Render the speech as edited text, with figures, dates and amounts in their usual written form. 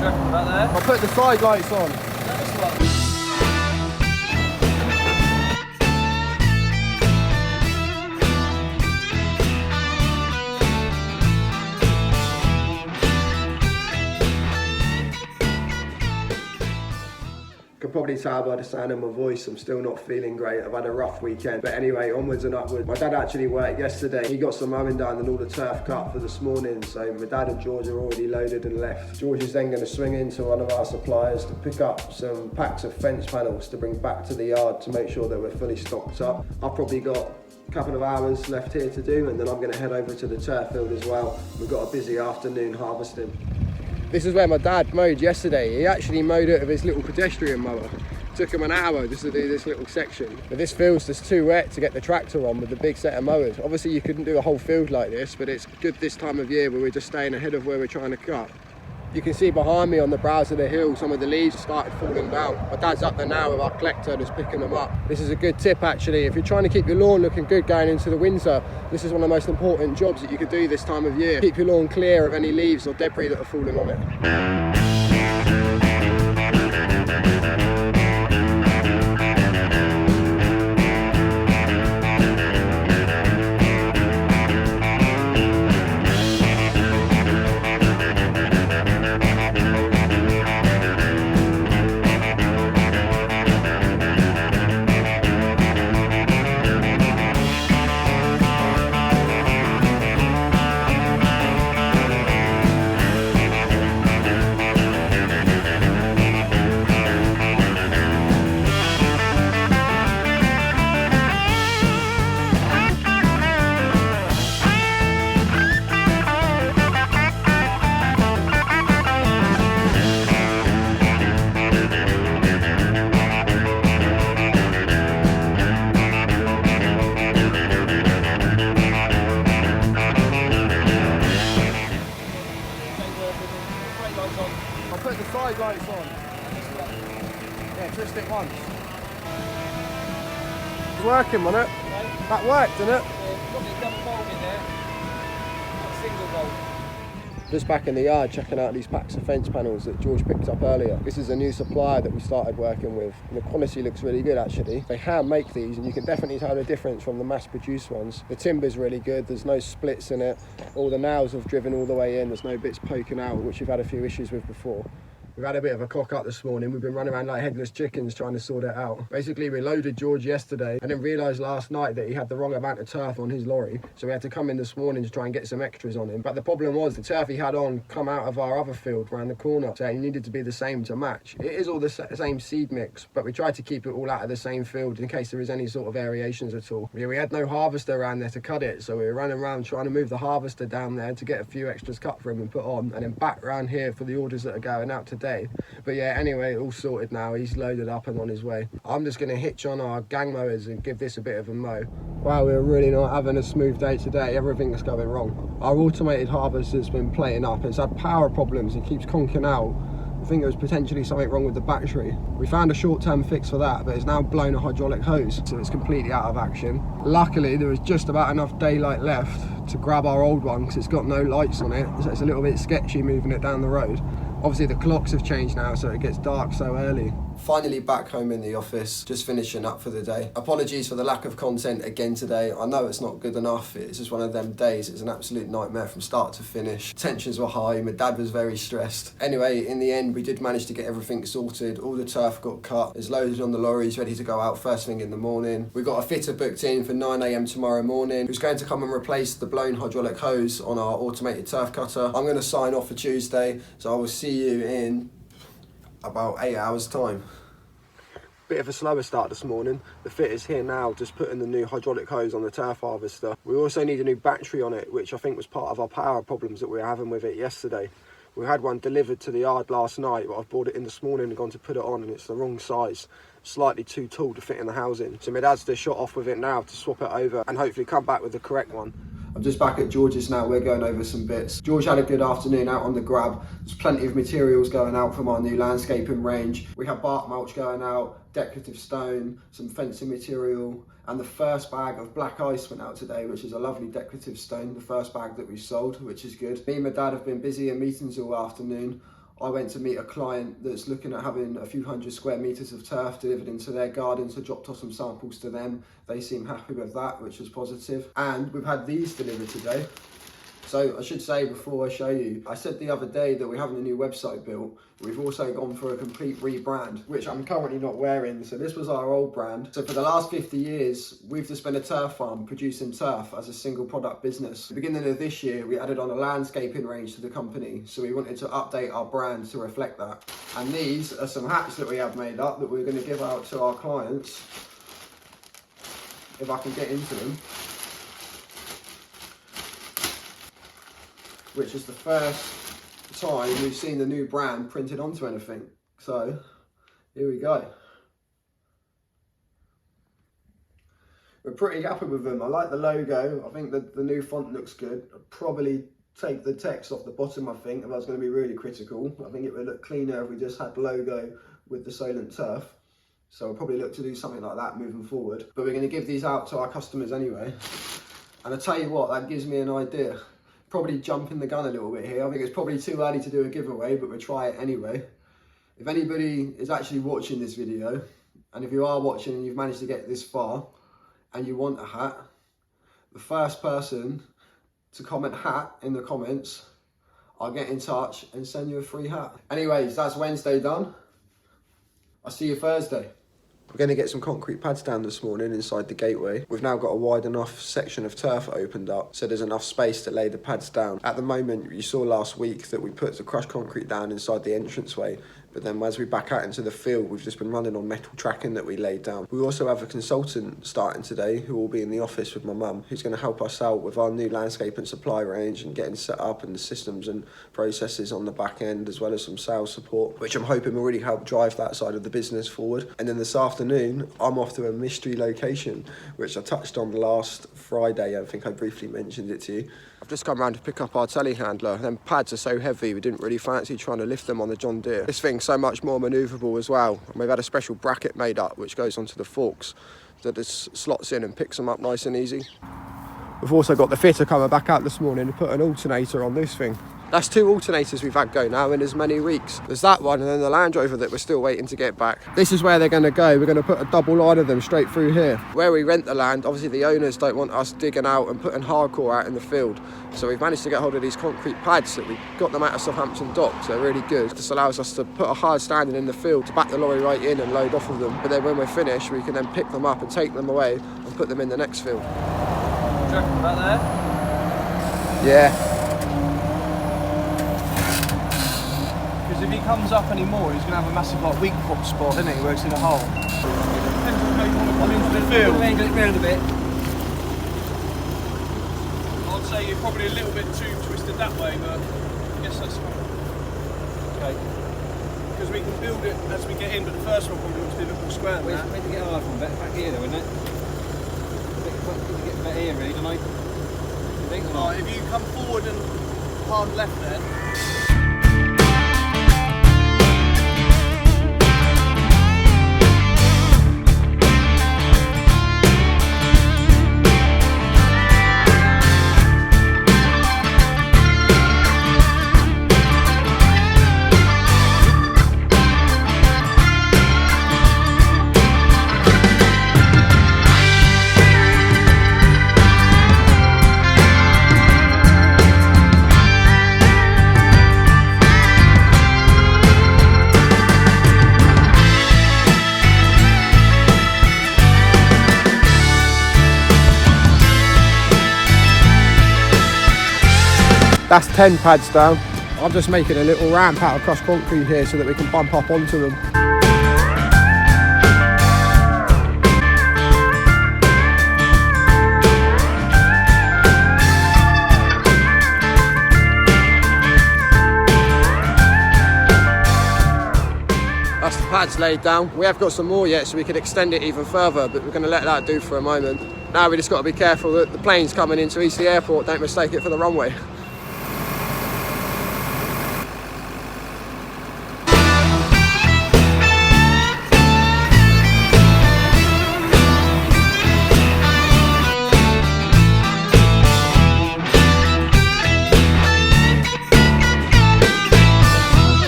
you reckon about there? I'll put the side lights on. This one. Could probably tell by the sound of my voice I'm still not feeling great. I've had a rough weekend, but anyway, onwards and upwards. My dad actually worked yesterday. He got some mowing done and all the turf cut for this morning, so my dad and George are already loaded and left. George is then going to swing into one of our suppliers to pick up some packs of fence panels to bring back to the yard to make sure that we're fully stocked up. I've probably got a couple of hours left here to do, and then I'm going to head over to the turf field as well. We've got a busy afternoon harvesting. This is where my dad mowed yesterday. He actually mowed it with his little pedestrian mower. Took him an hour just to do this little section. But this field's just too wet to get the tractor on with the big set of mowers. Obviously you couldn't do a whole field like this, but it's good this time of year where we're just staying ahead of where we're trying to cut. You can see behind me on the brows of the hill, some of the leaves have started falling down. My dad's up there now with our collector just picking them up. This is a good tip actually. If you're trying to keep your lawn looking good going into the winter, this is one of the most important jobs that you could do this time of year. Keep your lawn clear of any leaves or debris that are falling on it. I'll put the side lights on. Yeah, twist it once. It's working, wasn't it? Okay. That worked, didn't it? Yeah, probably a double bolt in there. Not a single bolt. Just back in the yard checking out these packs of fence panels that George picked up earlier. This is a new supplier that we started working with. And the quality looks really good actually. They hand make these and you can definitely tell the difference from the mass produced ones. The timber's really good, there's no splits in it. All the nails have driven all the way in, there's no bits poking out, which we've had a few issues with before. We've had a bit of a cock up this morning. We've been running around like headless chickens trying to sort it out. Basically, we loaded George yesterday and then realised last night that he had the wrong amount of turf on his lorry. So we had to come in this morning to try and get some extras on him. But the problem was the turf he had on come out of our other field around the corner. So he needed to be the same to match. It is all the same seed mix, but we tried to keep it all out of the same field in case there is any sort of variations at all. Yeah, we had no harvester around there to cut it. So we were running around trying to move the harvester down there to get a few extras cut for him and put on. And then back around here for the orders that are going out today. But yeah, anyway, all sorted now. He's loaded up and on his way. I'm just going to hitch on our gang mowers and give this a bit of a mow. Wow, we're really not having a smooth day today. Everything's going wrong. Our automated harvester's been playing up. It's had power problems. It keeps conking out. I think there was potentially something wrong with the battery. We found a short-term fix for that, but it's now blown a hydraulic hose, so it's completely out of action. Luckily, there was just about enough daylight left to grab our old one because it's got no lights on it, so it's a little bit sketchy moving it down the road. Obviously the clocks have changed now, so it gets dark so early. Finally back home in the office, just finishing up for the day. Apologies for the lack of content again today. I know it's not good enough. It's just one of them days. It's an absolute nightmare from start to finish. Tensions were high. My dad was very stressed. Anyway, in the end, we did manage to get everything sorted. All the turf got cut. It's loaded on the lorries, ready to go out first thing in the morning. We got a fitter booked in for 9 AM tomorrow morning, who's going to come and replace the blown hydraulic hose on our automated turf cutter. I'm going to sign off for Tuesday, so I will see you in about 8 hours time. Bit of a slower start this morning. The fitter's here now, just putting the new hydraulic hose on the turf harvester. We also need a new battery on it, which I think was part of our power problems that we were having with it yesterday. We had one delivered to the yard last night, but I've brought it in this morning and gone to put it on, and it's the wrong size. Slightly too tall to fit in the housing. So my dad's just shot off with it now to swap it over and hopefully come back with the correct one. I'm just back at George's now. We're going over some bits. George had a good afternoon out on the grab. There's plenty of materials going out from our new landscaping range. We have bark mulch going out, decorative stone, some fencing material, and the first bag of black ice went out today, which is a lovely decorative stone, the first bag that we sold, which is good. Me and my dad have been busy in meetings all afternoon. I went to meet a client that's looking at having a few hundred square metres of turf delivered into their garden, so dropped off some samples to them. They seem happy with that, which was positive. And we've had these delivered today. So I should say before I show you, I said the other day that we're having a new website built. We've also gone for a complete rebrand, which I'm currently not wearing. So this was our old brand. So for the last 50 years, we've just been a turf farm producing turf as a single product business. At the beginning of this year, we added on a landscaping range to the company. So we wanted to update our brand to reflect that. And these are some hats that we have made up that we're going to give out to our clients, if I can get into them. Which is the first time we've seen the new brand printed onto anything. So here we go. We're pretty happy with them. I like the logo. I think that the new font looks good. I'd probably take the text off the bottom, I think, if I was going to be really critical. I think it would look cleaner if we just had logo with the Solent turf. So I'll probably look to do something like that moving forward. But we're going to give these out to our customers anyway. And I tell you what, that gives me an idea. Probably jumping the gun a little bit here. I think it's probably too early to do a giveaway, but we'll try it anyway. If anybody is actually watching this video, and if you are watching and you've managed to get this far and you want a hat, the first person to comment hat in the comments, I'll get in touch and send you a free hat. Anyways, that's Wednesday done. I'll see you Thursday. We're going to get some concrete pads down this morning inside the gateway. We've now got a wide enough section of turf opened up, so there's enough space to lay the pads down. At the moment, you saw last week that we put the crushed concrete down inside the entranceway, but then as we back out into the field, we've just been running on metal tracking that we laid down. We also have a consultant starting today who will be in the office with my mum, who's going to help us out with our new landscape and supply range and getting set up and the systems and processes on the back end, as well as some sales support, which I'm hoping will really help drive that side of the business forward. And then this afternoon, I'm off to a mystery location, which I touched on last Friday. I think I briefly mentioned it to you. I've just come around to pick up our telehandler. Them pads are so heavy, we didn't really fancy trying to lift them on the John Deere. This thing's so much more manoeuvrable as well. And we've had a special bracket made up which goes onto the forks that just slots in and picks them up nice and easy. We've also got the fitter coming back out this morning to put an alternator on this thing. That's 2 alternators we've had go now in as many weeks. There's that one and then the Land Rover that we're still waiting to get back. This is where they're going to go. We're going to put a double line of them straight through here. Where we rent the land, obviously the owners don't want us digging out and putting hardcore out in the field. So we've managed to get hold of these concrete pads that we got them out of Southampton docks. They're really good. This allows us to put a hard standing in the field to back the lorry right in and load off of them. But then when we're finished, we can then pick them up and take them away and put them in the next field. Do you reckon about there? Yeah. If he comes up anymore, he's going to have a massive weak spot, isn't he, where it's in a hole. Depends on how you want to come into the field. Angle it round a bit. I'd say you're probably a little bit too twisted that way, but I guess that's fine. Okay. Because we can build it as we get in, but the first one probably looks a little square. We're meant to get hard from back here though, isn't it? Get a bit here really, don't I? Right, if you come forward and hard left then. That's 10 pads down. I'm just making a little ramp out of crushed concrete here so that we can bump up onto them. That's the pads laid down. We have got some more yet so we could extend it even further, but we're going to let that do for a moment. Now we just got to be careful that the planes coming into Eastleigh Airport don't mistake it for the runway.